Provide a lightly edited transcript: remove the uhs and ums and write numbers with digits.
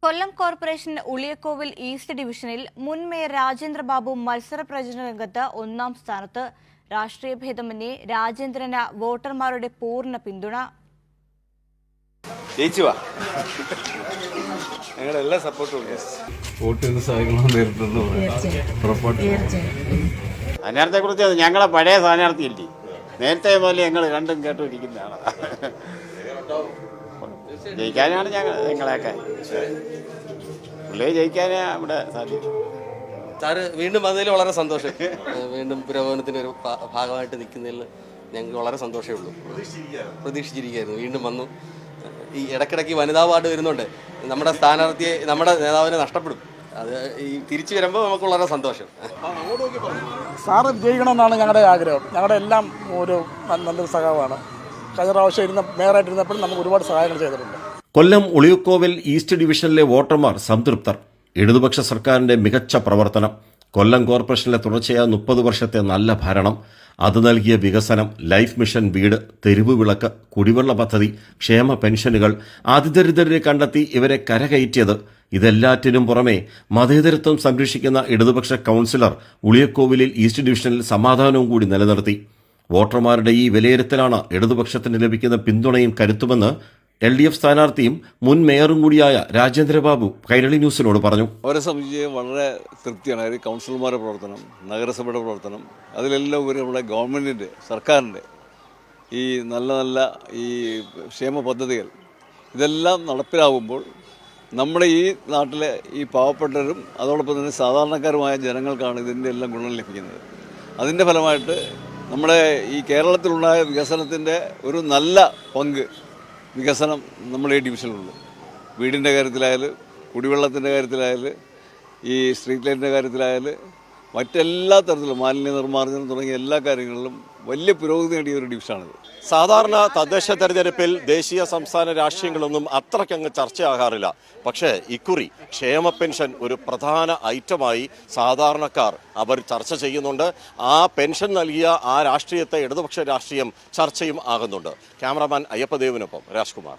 കൊല്ലം corporation Uliyakovil east ഡിവിഷനിൽ മുൻ mayor Rajendrababu മത്സര പ്രചരണ രംഗത്ത് ഒന്നാം സ്ഥാനത്ത്. രാഷ്ട്രീയ ഭേദമന്യേ രാജേന്ദ്രന് വോട്ടർമാരുടെ പൂർണ്ണ പിന്തുണ. സ്ഥാനാർത്ഥിയെക്കുറിച്ച് ഞങ്ങളെ പഴയ സ്ഥാനാർത്ഥിയില്ലേ, നേരത്തെ മുതൽ ഞങ്ങൾ കണ്ടും കേട്ടും ഇരിക്കുന്നതാണ്. ജയിക്കാനാണ് ഞങ്ങളെയൊക്കെ പുള്ളിയെ ജയിക്കാനേ ഇവിടെ സാധിക്കും. സാറ് വീണ്ടും വന്നതിൽ വളരെ സന്തോഷം. വീണ്ടും പുരോഗമനത്തിൻ്റെ ഒരു ഭാഗമായിട്ട് നിൽക്കുന്നതിൽ ഞങ്ങൾക്ക് വളരെ സന്തോഷമേ ഉള്ളൂ. പ്രതീക്ഷിച്ചിരിക്കുകയായിരുന്നു, വീണ്ടും വന്നു. ഈ ഇടയ്ക്കിടയ്ക്ക് വനിതാ വാർഡ് വരുന്നുണ്ട്, നമ്മുടെ സ്ഥാനാർത്ഥിയെ, നമ്മുടെ നേതാവിനെ നഷ്ടപ്പെടും. അത് ഈ തിരിച്ചു വരുമ്പോൾ നമുക്ക് വളരെ സന്തോഷം. സാറ് വിജയിക്കണമെന്നാണ് ഞങ്ങളുടെ ആഗ്രഹം. ഞങ്ങളുടെ എല്ലാം ഒരു നല്ലൊരു സഹായമാണ്. കഴിഞ്ഞ പ്രാവശ്യം മേയറായിട്ടിരുന്നപ്പോഴും നമുക്ക് ഒരുപാട് സഹായങ്ങൾ ചെയ്തിട്ടുണ്ട്. കൊല്ലം ഉളിയക്കോവിൽ ഈസ്റ്റ് ഡിവിഷനിലെ വോട്ടർമാർ സംതൃപ്തർ. ഇടതുപക്ഷ സർക്കാരിന്റെ മികച്ച പ്രവർത്തനം, കൊല്ലം കോർപ്പറേഷനിലെ തുടർച്ചയായ 30 വർഷത്തെ നല്ല ഭരണം, അത് നൽകിയ വികസനം, ലൈഫ് മിഷൻ വീട്, തെരുവ് വിളക്ക്, കുടിവെള്ള പദ്ധതി, ക്ഷേമ പെൻഷനുകൾ, അതിദരിദ്രരെ കണ്ടെത്തി ഇവരെ കരകയറ്റിയത്, ഇതെല്ലാറ്റിനും പുറമെ മതേതരത്വം സംരക്ഷിക്കുന്ന ഇടതുപക്ഷ കൗൺസിലർ ഉളിയക്കോവിലിൽ ഈസ്റ്റ് ഡിവിഷനിൽ സമാധാനവും കൂടി നിലനിർത്തി. വോട്ടർമാരുടെ ഈ വിലയിരുത്തലാണ് ഇടതുപക്ഷത്തിന് ലഭിക്കുന്ന പിന്തുണയും കരുത്തുമെന്ന് LDF സ്ഥാനാർത്ഥിയും മുൻ മേയറും കൂടിയായ രാജേന്ദ്രബാബു കൈരളി ന്യൂസിനോട് പറഞ്ഞു. അവരെ സംബന്ധിച്ച് വളരെ തൃപ്തിയാണ്. അതായത് കൗൺസിലർമാരുടെ പ്രവർത്തനം, നഗരസഭയുടെ പ്രവർത്തനം, അതിലെല്ലാം ഉപരി നമ്മുടെ ഗവൺമെൻറ്റിൻ്റെ, സർക്കാരിൻ്റെ ഈ നല്ല നല്ല ഈ ക്ഷേമ പദ്ധതികൾ ഇതെല്ലാം നടപ്പിലാകുമ്പോൾ നമ്മുടെ ഈ നാട്ടിലെ ഈ പാവപ്പെട്ടവരും അതോടൊപ്പം തന്നെ സാധാരണക്കാരുമായ ജനങ്ങൾക്കാണ് ഇതിൻ്റെ എല്ലാം ഗുണം ലഭിക്കുന്നത്. അതിൻ്റെ ഫലമായിട്ട് നമ്മുടെ ഈ കേരളത്തിലുണ്ടായ വികസനത്തിൻ്റെ ഒരു നല്ല പങ്ക് വികസനം നമ്മുടെ ഈ ഡിവിഷനിലുള്ളൂ. വീടിൻ്റെ കാര്യത്തിലായാലും, കുടിവെള്ളത്തിൻ്റെ കാര്യത്തിലായാലും, ഈ സ്ട്രീറ്റ് ലൈറ്റിൻ്റെ കാര്യത്തിലായാലും, മറ്റെല്ലാ തരത്തിലും മാലിന്യ നിർമ്മാർജ്ജനം തുടങ്ങിയ എല്ലാ കാര്യങ്ങളിലും വലിയ പുരോഗതി നേടിയ ഒരു ഡിവിഷനാണിത്. സാധാരണ തദ്ദേശ തെരഞ്ഞെടുപ്പിൽ ദേശീയ സംസ്ഥാന രാഷ്ട്രീയങ്ങളൊന്നും അത്രയ്ക്കങ്ങ് ചർച്ചയാകാറില്ല. പക്ഷേ ഇക്കുറി ക്ഷേമ പെൻഷൻ ഒരു പ്രധാന ഐറ്റമായി സാധാരണക്കാർ അവർ ചർച്ച ചെയ്യുന്നുണ്ട്. ആ പെൻഷൻ നൽകിയ ആ രാഷ്ട്രീയത്തെ ഇടതുപക്ഷ രാഷ്ട്രീയം ചർച്ചയും ആകുന്നുണ്ട്. ക്യാമറാമാൻ അയ്യപ്പദേവിനൊപ്പം രാജ്കുമാർ.